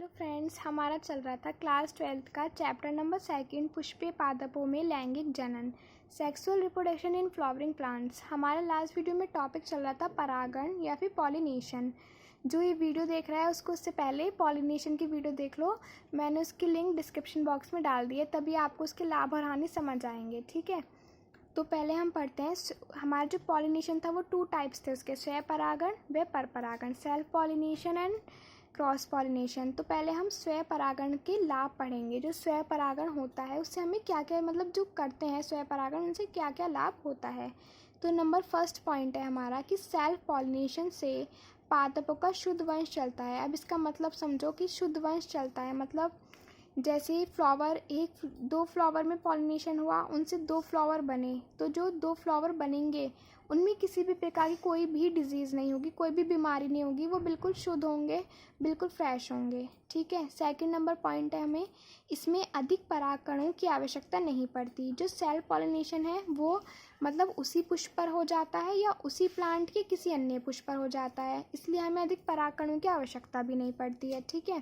Hello friends, हमारा चल रहा था क्लास 12th का चैप्टर नंबर 2 पुष्पीय पादपों में लैंगिक जनन, sexual reproduction in flowering plants. हमारा लास्ट वीडियो में टॉपिक चल रहा था परागण या फिर पॉलिनेशन। जो ये वीडियो देख रहा है उसको उससे पहले पॉलिनेशन की वीडियो देख लो, मैंने उसकी लिंक डिस्क्रिप्शन बॉक्स में डाल दी है, तभी आपको उसके लाभ और हानि समझ आएंगे। ठीक है, तो पहले हम पढ़ते हैं। हमारा जो पॉलिनेशन था वो 2 टाइप्स थे उसके, स्वयं परागण व पर परागण, self pollination and cross pollination. तो पहले हम स्वयं परागण के लाभ पढ़ेंगे। जो स्वयं परागण होता है उससे हमें क्या क्या, मतलब जो करते हैं स्वयं परागण उनसे क्या क्या लाभ होता है। तो नंबर फर्स्ट पॉइंट है हमारा कि सेल्फ पॉलिनेशन से पादपों का शुद्ध वंश चलता है। अब इसका मतलब समझो कि शुद्ध वंश चलता है, मतलब जैसे फ्लावर, 1-2 फ्लावर में पॉलिनेशन हुआ, उनसे 2 फ्लावर बने, तो जो 2 फ्लावर बनेंगे उनमें किसी भी प्रकार की कोई भी डिजीज़ नहीं होगी, कोई भी बीमारी नहीं होगी, वो बिल्कुल शुद्ध होंगे, बिल्कुल फ्रेश होंगे। ठीक है, सेकंड नंबर पॉइंट है, हमें इसमें अधिक परागकणों की आवश्यकता नहीं पड़ती। जो सेल्फ पॉलिनेशन है वो मतलब उसी पुष्प पर हो जाता है या उसी प्लांट के किसी अन्य पुष्प पर हो जाता है, इसलिए हमें अधिक परागकणों की आवश्यकता भी नहीं पड़ती है। ठीक है,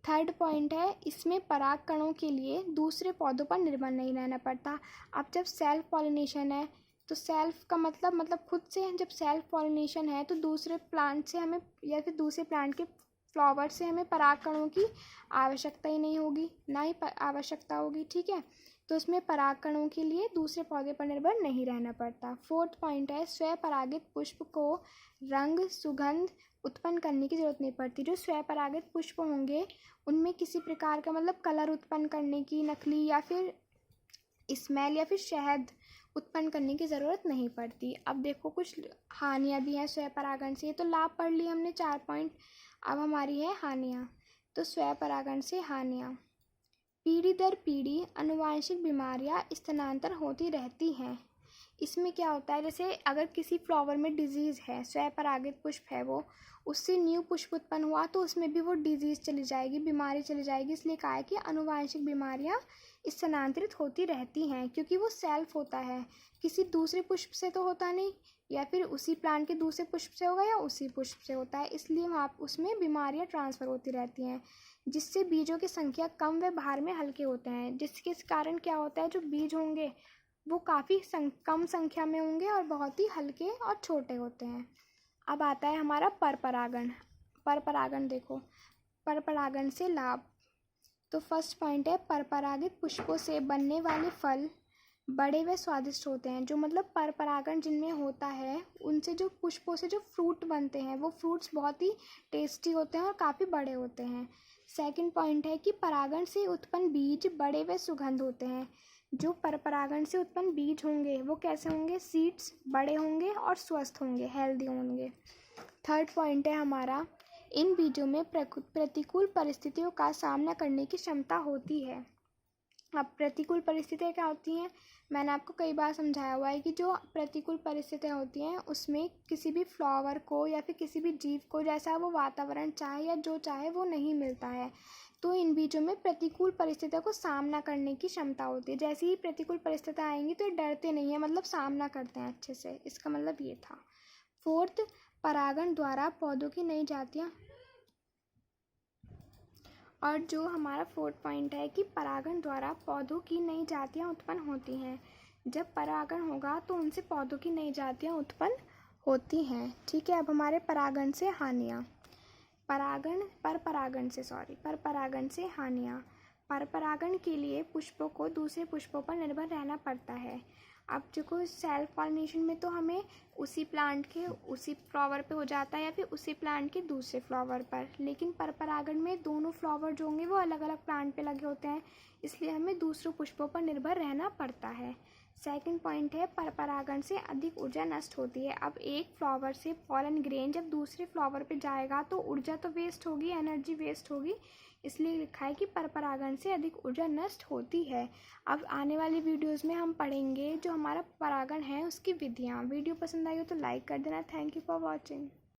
थर्ड पॉइंट है, इसमें पराग कणों के लिए दूसरे पौधों पर निर्भर नहीं रहना पड़ता। अब जब सेल्फ पॉलिनेशन है तो सेल्फ का मतलब खुद से, जब सेल्फ पॉलिनेशन है तो दूसरे प्लांट से हमें या फिर दूसरे प्लांट के फ्लावर से हमें पराग कणों की आवश्यकता ही नहीं होगी, ना ही आवश्यकता होगी। ठीक है, तो इसमें पराग कणों के लिए दूसरे पौधे पर निर्भर नहीं रहना पड़ता। फोर्थ पॉइंट है, स्वयं परागित पुष्प को रंग सुगंध उत्पन्न करने की जरूरत नहीं पड़ती। जो स्वयं परागित पुष्प होंगे उनमें किसी प्रकार का मतलब कलर उत्पन्न करने की, नकली या फिर स्मेल या फिर शहद उत्पन्न करने की ज़रूरत नहीं पड़ती। अब देखो कुछ हानियाँ भी हैं स्वयं परागण से। तो लाभ पढ़ लिए हमने 4 पॉइंट, अब हमारी है हानियाँ। तो स्वयं परागण से हानियाँ, पीढ़ी दर पीढ़ी आनुवांशिक बीमारियां स्थानांतर होती रहती हैं। इसमें क्या होता है, जैसे अगर किसी फ्लावर में डिजीज़ है, स्वयं परागित पुष्प है वो, उससे न्यू पुष्प उत्पन्न हुआ तो उसमें भी वो डिजीज़ चली जाएगी, बीमारी चली जाएगी। इसलिए कहा है कि आनुवांशिक बीमारियां स्थानांतरित होती रहती हैं, क्योंकि वो सेल्फ होता है, किसी दूसरे पुष्प से तो होता नहीं, या फिर उसी प्लांट के दूसरे पुष्प से होगा या उसी पुष्प से होता है, इसलिए वहाँ उसमें बीमारियां ट्रांसफ़र होती रहती हैं, जिससे बीजों की संख्या कम व भार में हल्के होते हैं। जिसके कारण क्या होता है, जो बीज होंगे वो काफ़ी कम संख्या में होंगे और बहुत ही हल्के और छोटे होते हैं। अब आता है हमारा पर परागण। पर परागण देखो, पर परागण से लाभ। तो फर्स्ट पॉइंट है, पर परागित पुष्पों से बनने वाले फल बड़े व स्वादिष्ट होते हैं। जो मतलब पर परागण जिनमें होता है उनसे जो पुष्पों से जो फ्रूट बनते हैं वो फ्रूट्स बहुत ही टेस्टी होते हैं और काफ़ी बड़े होते हैं। सेकंड पॉइंट है कि परागण से उत्पन्न बीज बड़े व सुगंध होते हैं। जो पर परागण से उत्पन्न बीज होंगे वो कैसे होंगे, सीड्स बड़े होंगे और स्वस्थ होंगे, हेल्दी होंगे। थर्ड पॉइंट है हमारा, इन बीजों में प्रतिकूल परिस्थितियों का सामना करने की क्षमता होती है। अब प्रतिकूल परिस्थितियाँ क्या होती हैं, मैंने आपको कई बार समझाया हुआ है कि जो प्रतिकूल परिस्थितियाँ होती हैं उसमें किसी भी फ्लावर को या फिर किसी भी जीव को जैसा वो वातावरण चाहे या जो चाहे वो नहीं मिलता है। तो इन बीजों में प्रतिकूल परिस्थितियों को सामना करने की क्षमता होती है। जैसे ही प्रतिकूल परिस्थितियाँ आएंगी तो ये डरते नहीं हैं, मतलब सामना करते हैं अच्छे से, इसका मतलब ये था। फोर्थ, परागण द्वारा पौधों की नई जातियाँ, और जो हमारा फोर्थ पॉइंट है कि परागण द्वारा पौधों की नई जातियाँ उत्पन्न होती हैं। जब परागण होगा तो उनसे पौधों की नई जातियाँ उत्पन्न होती हैं। ठीक है, अब हमारे परागण से हानियाँ। पर परागण से हानियाँ। पर परागण के लिए पुष्पों को दूसरे पुष्पों पर निर्भर रहना पड़ता है। अब देखो सेल्फ पॉलिनेशन में तो हमें उसी प्लांट के उसी फ्लावर पे हो जाता है या फिर उसी प्लांट के दूसरे फ्लावर पर, लेकिन पर परागण में दोनों फ्लावर जो होंगे वो अलग अलग प्लांट पे लगे होते हैं, इसलिए हमें दूसरों पुष्पों पर निर्भर रहना पड़ता है। सेकंड पॉइंट है, पर परागण से अधिक ऊर्जा नष्ट होती है। अब एक फ्लावर से पॉलन ग्रेन जब दूसरे फ्लावर पे जाएगा तो ऊर्जा तो वेस्ट होगी, एनर्जी वेस्ट होगी, इसलिए लिखा है कि पर परागण से अधिक ऊर्जा नष्ट होती है। अब आने वाली वीडियोस में हम पढ़ेंगे जो हमारा परागण है उसकी विधियाँ। वीडियो पसंद आई हो तो लाइक कर देना। Thank you for watching.